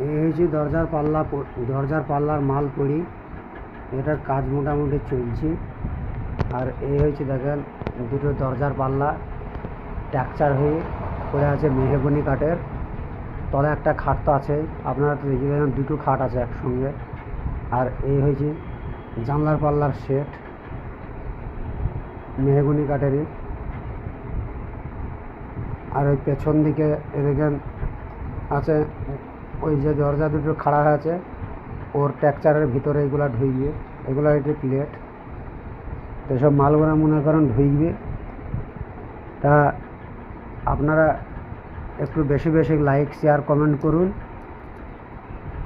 এই হচ্ছে দরজার পাল্লার মাল পড়ি, এটার কাজ মোটামুটি চলছে। আর এই হচ্ছে দেখেন দুটো দরজার পাল্লা ট্যাকচার হয়ে পড়ে আছে মেহগনি কাঠের তলে। একটা খাট তো আছে, আপনারা তো দেখে দেখেন দুটো খাট আছে একসঙ্গে। আর এই হয়েছে জানলার পাল্লার সেট মেহগনি কাঠেরই। আর ওই পেছন দিকে দেখেন আছে ওই যে দরজা দুটো খাড়া আছে ওর টেক্সচারের ভিতরে এগুলা ঢুকবে, এগুলো হচ্ছে প্লেট। তো সব মালগুলো মনে করেন ঢুকবে। তা আপনারা একটু বেশি বেশি লাইক শেয়ার কমেন্ট করুন।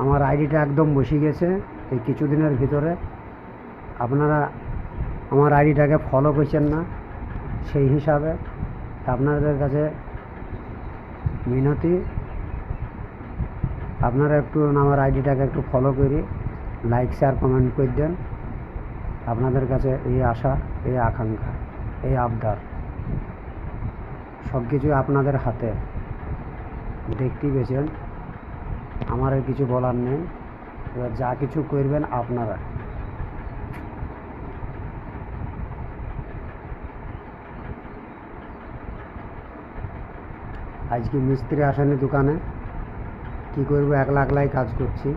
আমার আইডিটা একদম বসে গেছে এই কিছুদিনের ভিতরে। আপনারা আমার আইডিটাকে ফলো করছেন না, সেই হিসাবে আপনাদের কাছে মিনতি, আপনারা একটু আমার আইডিটাকে একটু ফলো করে লাইক শেয়ার কমেন্ট করে দেন। আপনাদের কাছে এই আশা, এই আকাঙ্ক্ষা, এই আবদার, সব কিছুই আপনাদের হাতে। দেখতেই পেয়েছেন, আমার আর কিছু বলার নেই। এবার যা কিছু করবেন আপনারা। আজকে মিস্ত্রি আসেনি দোকানে, কি করবো, একলা একলাই কাজ করছি।